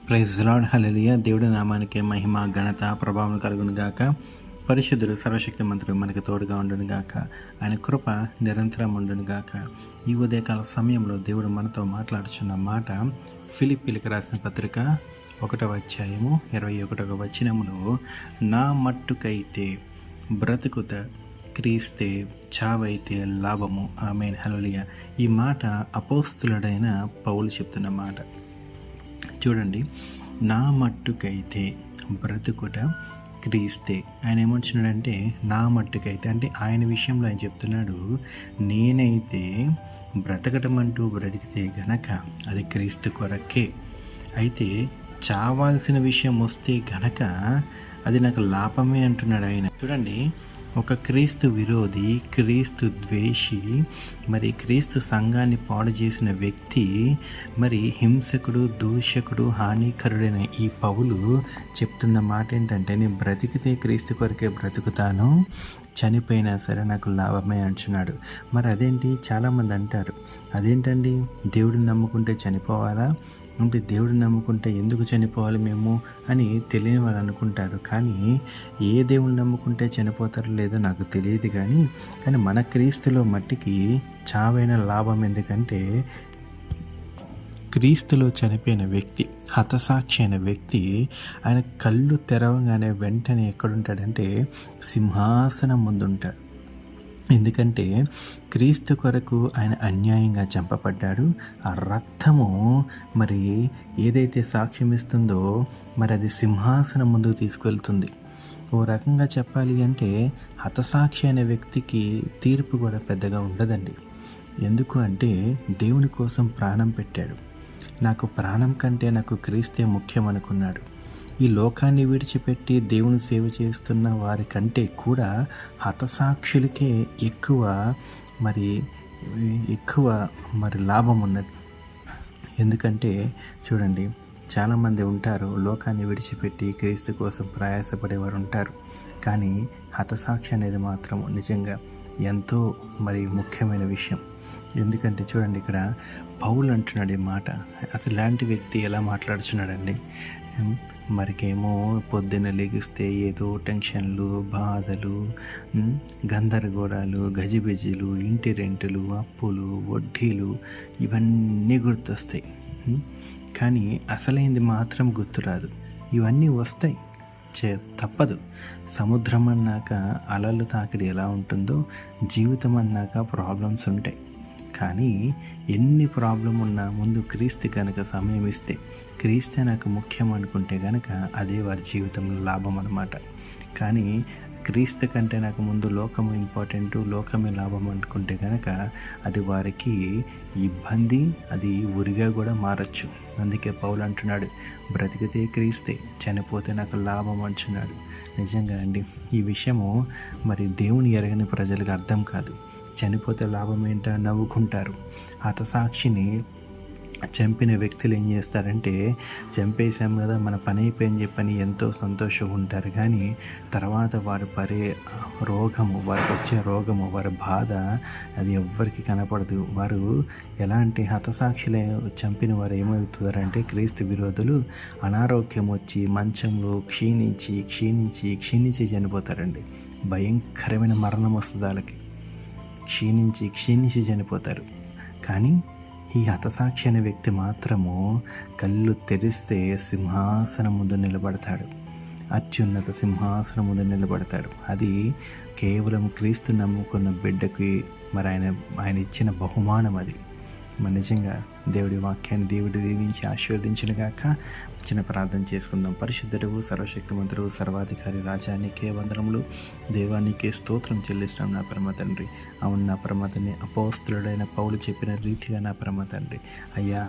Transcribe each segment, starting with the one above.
Praise lord, హల్లెలూయా. దేవుడి నామానికి మహిమ, ఘనత, ప్రభావం కలుగును గాక. పరిశుద్ధుడు, సర్వశక్తి మంత్రుడు మనకి తోడుగా ఉండును గాక. ఆయన కృప నిరంతరం ఉండును గాక. ఈ ఉదయకాల సమయంలో దేవుడు మనతో మాట్లాడుచున్న మాట ఫిలిప్పీలకు రాసిన పత్రిక 1వ అధ్యాయము 21వ వచనములో, నా మట్టుకైతే బ్రతుకుత క్రీస్తే, చావైతే లాభము. ఆమేన్, హల్లెలూయా. ఈ మాట అపోస్తులుడైన పౌలు చెప్తున్న మాట. చూడండి, నా మట్టుకైతే బ్రతుకుట క్రీస్తే. ఆయన ఏమంటున్నాడంటే నా మట్టుకైతే అంటే ఆయన విషయంలో ఆయన చెప్తున్నాడు, నేనైతే బ్రతకటం అంటూ బ్రతికితే గనక అది క్రీస్తు కొరకే. అయితే చావాల్సిన విషయం వస్తే గనక అది నాకు లాభమే అంటున్నాడు ఆయన. చూడండి, ఒక క్రీస్తు విరోధి, క్రీస్తు ద్వేషి, మరి క్రీస్తు సంఘాన్ని పాడు చేసిన వ్యక్తి, మరి హింసకుడు, దూషకుడు, హానికరుడైన ఈ పౌలు చెప్తున్న మాట ఏంటంటే, నేను బ్రతికితే క్రీస్తు కొరకే బ్రతుకుతాను, చనిపోయినా సరే నాకు లాభమే అంటున్నాడు. మరి అదేంటి, చాలామంది అంటారు, అదేంటండి దేవుడిని నమ్ముకుంటే చనిపోవాలా, అంటే దేవుడిని నమ్ముకుంటే ఎందుకు చనిపోవాలి మేము అని తెలియని వాళ్ళు అనుకుంటారు. కానీ ఏ దేవుడిని నమ్ముకుంటే చనిపోతారో లేదో నాకు తెలియదు, కానీ మన క్రీస్తులో మట్టికి చావైన లాభం. ఎందుకంటే క్రీస్తులో చనిపోయిన వ్యక్తి, హతసాక్షి అయిన వ్యక్తి, ఆయన కళ్ళు తెరవగానే వెంటనే ఎక్కడుంటాడంటే సింహాసనం ముందుంటాడు. ఎందుకంటే క్రీస్తు కొరకు ఆయన అన్యాయంగా చంపబడ్డాడు. ఆ రక్తము మరి ఏదైతే సాక్ష్యం ఇస్తుందో మరి అది సింహాసనం ముందుకు తీసుకెళ్తుంది. ఓ రకంగా చెప్పాలి అంటే హతసాక్షి అనే వ్యక్తికి తీర్పు కూడా పెద్దగా ఉండదండి. ఎందుకు అంటే దేవుని కోసం ప్రాణం పెట్టాడు. నాకు ప్రాణం కంటే నాకు క్రీస్తే ముఖ్యం అనుకున్నాడు. ఈ లోకాన్ని విడిచిపెట్టి దేవుని సేవ చేస్తున్న వారి కంటే కూడా హతసాక్షులకే ఎక్కువ లాభం ఉన్నది. ఎందుకంటే చూడండి, చాలామంది ఉంటారు లోకాన్ని విడిచిపెట్టి క్రీస్తు కోసం ప్రయాసపడేవారు ఉంటారు. కానీ హతసాక్షి అనేది మాత్రం నిజంగా ఎంతో ముఖ్యమైన విషయం. ఎందుకంటే చూడండి, ఇక్కడ పౌలు అంటున్నాడు ఈ మాట. అసలు ఇలాంటి వ్యక్తి ఎలా మాట్లాడుతున్నాడండి. మరికేమో పొద్దున్న లెగిస్తే ఏదో టెన్షన్లు, బాధలు, గందరగోళాలు, గజిబిజిలు, ఇంటి రెంటులు, అప్పులు, వడ్డీలు ఇవన్నీ గుర్తొస్తాయి. కానీ అసలైంది మాత్రం గుర్తురాదు. ఇవన్నీ వస్తాయి, తప్పదు. సముద్రం అన్నాక అలలు తాకిడి ఎలా ఉంటుందో జీవితం అన్నాక ప్రాబ్లమ్స్ ఉంటాయి. కానీ ఎన్ని ప్రాబ్లం ఉన్నా ముందు క్రీస్తు కనుక సమయం ఇస్తే, క్రీస్తే నాకు ముఖ్యం అనుకుంటే కనుక అదే వారి జీవితంలో లాభం అన్నమాట. కానీ క్రీస్తు కంటే నాకు ముందు లోకము ఇంపార్టెంటు, లోకమే లాభం అనుకుంటే కనుక అది వారికి ఇబ్బంది, అది ఉరిగా కూడా మారచ్చు. అందుకే పౌలు అంటున్నాడు, బ్రతికితే క్రీస్తే, చనిపోతే నాకు లాభం అంటున్నాడు. నిజంగా అండి, ఈ విషయము దేవుని ఎరగని ప్రజలకు అర్థం కాదు. చనిపోతే లాభం ఏంటో నవ్వుకుంటారు. హతసాక్షిని చంపిన వ్యక్తులు ఏం చేస్తారంటే, చంపేశాం కదా మన పని అయిపోయింది చెప్పని ఎంతో సంతోషంగా ఉంటారు. కానీ తర్వాత వారు వారికి వచ్చే రోగము, వారి బాధ అది ఎవ్వరికి కనపడదు. వారు ఎలాంటి హతసాక్షులే చంపిన వారు ఏమవుతారంటే క్రీస్తు విరోధులు అనారోగ్యం వచ్చి మంచంలో క్షీణించి క్షీణించి క్షీణించి చనిపోతారండి. భయంకరమైన మరణం వస్తుంది వాళ్ళకి. క్షీణించి చనిపోతారు. కానీ ఈ హతసాక్షి అనే వ్యక్తి మాత్రము కళ్ళు తెరిస్తే సింహాసనం ముందు నిలబడతాడు. అత్యున్నత సింహాసనం ముందు నిలబడతాడు. అది కేవలం క్రీస్తు నమ్ముకున్న బిడ్డకి ఆయన ఇచ్చిన బహుమానం. అది నిజంగా దేవుడి వాక్యాన్ని దేవుడు దీవించి ఆశీర్వదించిన గాక. చిన్న ప్రార్థన చేసుకుందాం. పరిశుద్ధుడు, సర్వశక్తిమంతుడు, సర్వాధికారి రాజా, నీకే వందనములు. దేవానికే స్తోత్రం చెల్లిస్తున్నాం నా పరమ తండ్రి. అవును నా పరమ తండ్రి, అపోస్తులుడైన పౌలు చెప్పిన రీతిగా నా పరమ తండ్రి, అయ్యా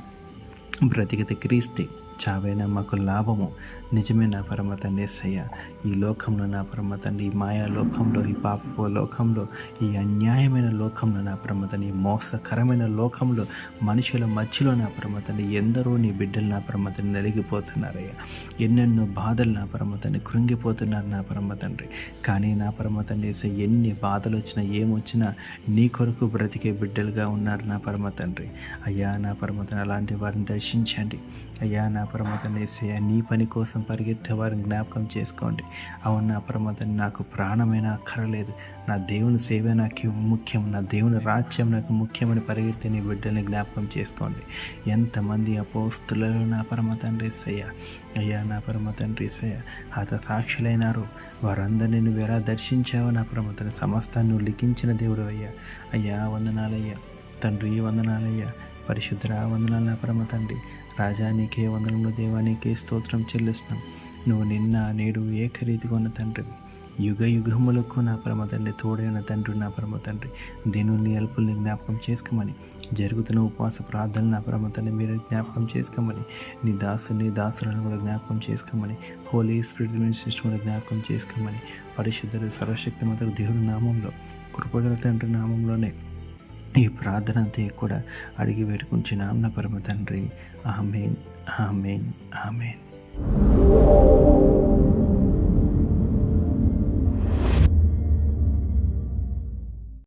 బ్రతికితే క్రీస్తే, చావైనా మాకు లాభము. నిజమే నా పరమ తండ్రి యేసయ్య. ఈ లోకంలో నా పరమ తండ్రి, ఈ మాయా లోకంలో, ఈ పాపపు లోకంలో, ఈ అన్యాయమైన లోకంలో నా పరమ తండ్రి, ఈ మోసకరమైన లోకంలో మనుషుల మధ్యలో నా పరమ తండ్రి ఎందరో నీ బిడ్డలు నా పరమ తండ్రి నలిగిపోతున్నారయ్యా. ఎన్నెన్నో బాధలు నా పరమ తండ్రి కృంగిపోతున్నారు నా పరమ తండ్రి. కానీ నా పరమ తండ్రి యేసయ్య, ఎన్ని బాధలు వచ్చినా ఏమొచ్చినా నీ కొరకు బ్రతికే బిడ్డలుగా ఉన్నారు నా పరమ తండ్రి. అయ్యా నా పరమ తండ్రి, అలాంటి వారిని దర్శించండి. అయ్యా నా పరమ తండ్రి యేసయ్య, నీ పని కోసం పరిగెత్తే వారిని జ్ఞాపకం చేసుకోండి. అవును నా పరమ తండ్రి, నాకు ప్రాణమైన అక్కరలేదు, నా దేవుని సేవ నాకు ముఖ్యం, నా దేవుని రాజ్యం నాకు ముఖ్యమని పరిగెత్తే నీ బిడ్డల్ని జ్ఞాపకం చేసుకోండి. ఎంతమంది అపోస్తులలో నా పరమ తండ్రి యేసయ్య, అయ్యా నా పరమ తండ్రి యేసయ్య హత సాక్షులైనారు. వారందరినీ నువ్వు ఎలా దర్శించావో నా పరమ తండ్రి, సమస్తాన్ని నువ్వు లిఖించిన దేవుడు అయ్యా. అయ్యా వందనాలయ్యా తండ్రి, వందనాలయ్యా పరిశుద్ధ వందనాలు నా పరమ తండ్రి. రాజా నీకే వందనములు, దేవా నీకే స్తోత్రం చెల్లిస్తున్నాం. నువ్వు నిన్న నేడు ఏకరీతిగా ఉన్న తండ్రివి, యుగ యుగములకు నా పరమ తండ్రి తోడైన తండ్రి నా పరమ తండ్రి. దీని అల్పుల్ని జ్ఞాపకం చేసుకోమని, జరుగుతున్న ఉపవాస ప్రార్థనలు నా పరమ తండ్రి మీరు జ్ఞాపకం చేసుకోమని, నీ దాసులను కూడా జ్ఞాపకం చేసుకోమని, హోలీ స్పిరిట్ మినిస్ట్రీస్ కూడా జ్ఞాపకం చేసుకోమని, పరిశుద్ధుడు సర్వశక్తిమంతుడు దేవుడి నామంలో, కృపగల తండ్రి నామంలోనే ఈ ప్రార్థన అంతా కూడా అడిగి వేడుకుంటున్నాం నా పరమ తండ్రి. ఆమేన్, ఆమేన్, ఆమేన్.